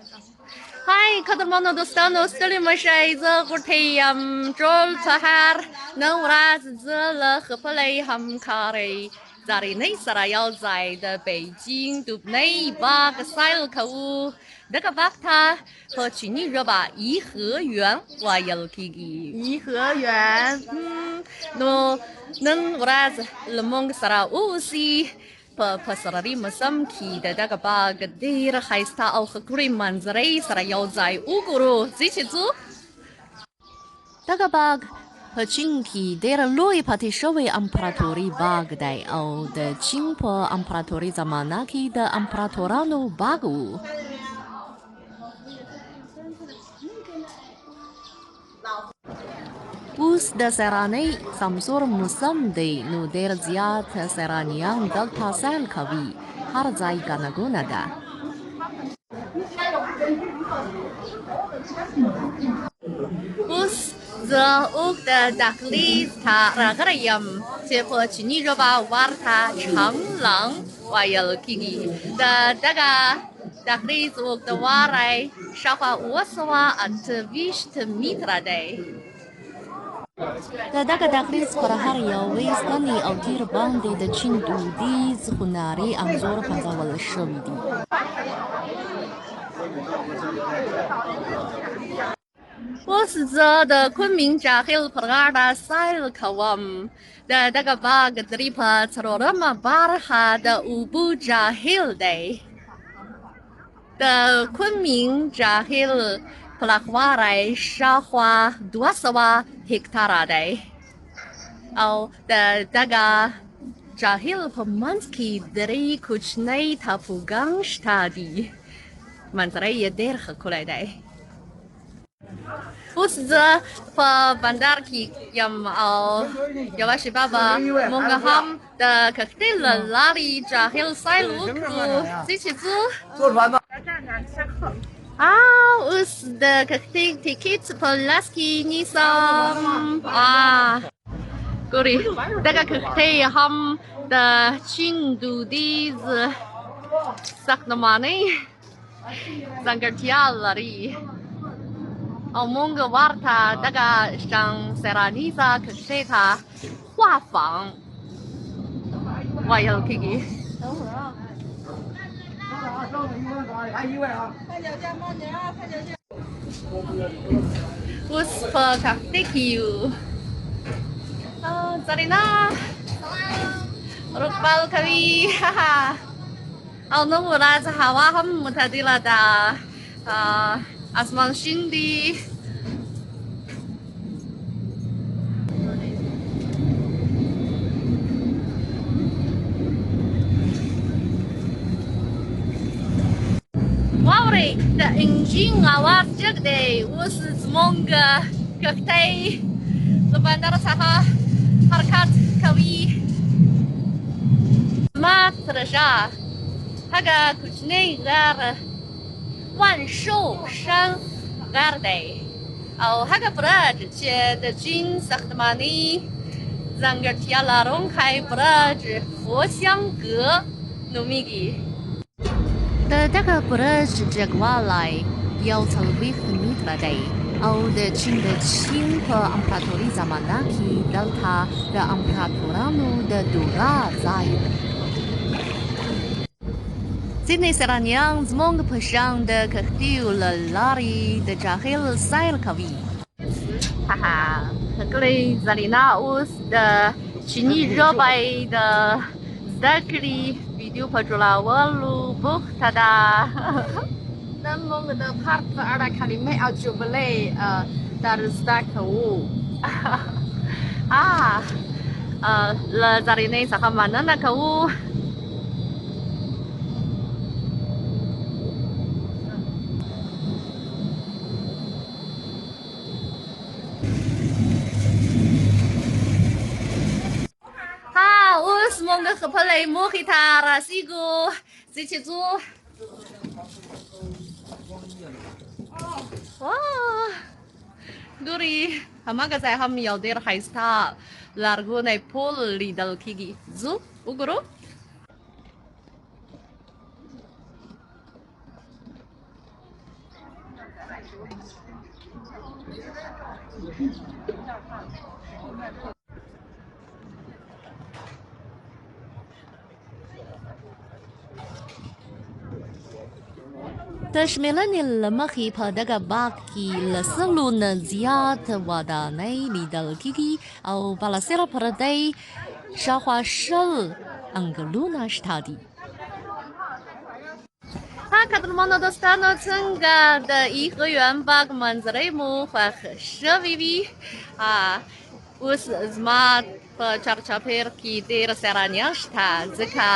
Hai, قدرمنو دوستانو ستړي مشئ. زه غوټۍ یم. ټول سهار نن ورځ زه له خپلې همکارۍ زرینۍ سره یو ځای د بېجینګ دوبنۍ باغ سیل کوو. دغه باغ ته په چیني ژبه ییښهیوان ویل کېږي. ییښهیوان. نو نن ورځ له موږ سره اوسي. په پسرلي موسم کې د دغه باغ ډېره ښایسته او ښکلې منظرې سره یو ځای وګورو. ځئ چې ځو. دغه باغ په چین کې ډېره لوی پاتې شوی امپراتورۍ باغ دی او د چین په امپراتورۍ زمانه کې د امپراتورانو باغ و. اوس د سیلانۍ سمسور موسم دی نو ډېر زیات سیلانیان دلته سیل کوي. هر ځای ګڼه ګوڼه ده. اوس زه اوږد دهلیز ته راغلی یم چې په چیني ژبه ورته چنګلنګ ویل کېږي. د دغه دهلیز اوږدوالی شاوخوا 728 متره دی. د دغه دهلیز پر هر یوې ستنې او تیر باندې د چین دودیز هنري انځور غځول شوي دي. اوس زه د کومینګ جهیل پر غاړه سیل کوم. د دغه باغ درې په څلورمه برخه د اوبو جهیل دی. د کومینګ جهیل پراخوالی شاوخوا 200 هکتاره دی او د دغه جهیل په منځ کې درې کوچنۍ ټاپوګان شته دي. منظرې یې ډېر ښکلی دی. اوس زه په بندر کې یم او یوه شېبه به موږ هم د کښتۍ له لارې جهیل سیل وکړو. ځئ چې ځو. اوس د کښتۍ ټکټ په لاس کې نیسم. ګورئ دغه کښتۍ هم د چین دودیز ساختمانۍ ځانګړتیا لري او موږ ورته دغه شان څېړنیزه کښتۍ ته خوافنګ ویل کېږي. اوس په کښتۍ کې یو. زرینا رقبال کوي. او نن ورځ هوا هم معتدله ده. اسمان شین دی. واورئ د انجین اواز جګ دی. اوس زموږ کښتۍ له بندر څخه حرکت کوي. زما تر شا هغه کوچنی غر وانشو شن غر دی او هغه برج چې د چین ساختماني ځانګړتیا لرونکی برج فوسیانګه نومیږي. د دغه برج جګوالی 140 متره دی او د چین په امپراتورۍ زمانه کې دلته د امپراتورانو د دوره ځای و. ځینې سیلانیان زموږ په شان د کښتیو له لارې د جهیل سیل کوي. ښکلې زرینا اوس د چیني ژبې د زده کړې ویډیو په جوړولو بوخته ده. نن موږ د پارک په اړه کلمې او جملې در زده کوو. له زرینۍ څخه مننه کوو. اوس موږ خپلې موخې ته رسیږو. ځئ چې ځو. ګورئ هماغه ځای هم یو ډېر ښایسته لرغونی پل لیدل کېږي. ځو وګورو. د شمېرنې له مخې په دغه باغ کې له سلو نه زیات ودانۍ لیدل کېږي او بالاسره پردۍ شاوخوا 10 انګلونه شته دي. قدرمنو دوستانو، څنګه د ایغویان باغ منظرې مو خوښ شوې وي؟ اوس زما په چارچاپېر کې ډېر سیلانیان شته، ځکه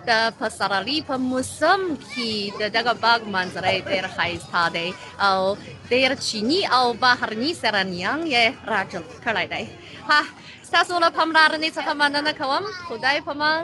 د پسرلي په موسم کې د دغه باغ منظرې ډېر ښایسته دی او ډېر چیني او بهرني سیلانیان یې راجلب کړی دی. ستاسو له پاملرنې څخه مننه کوم. خدای پامان.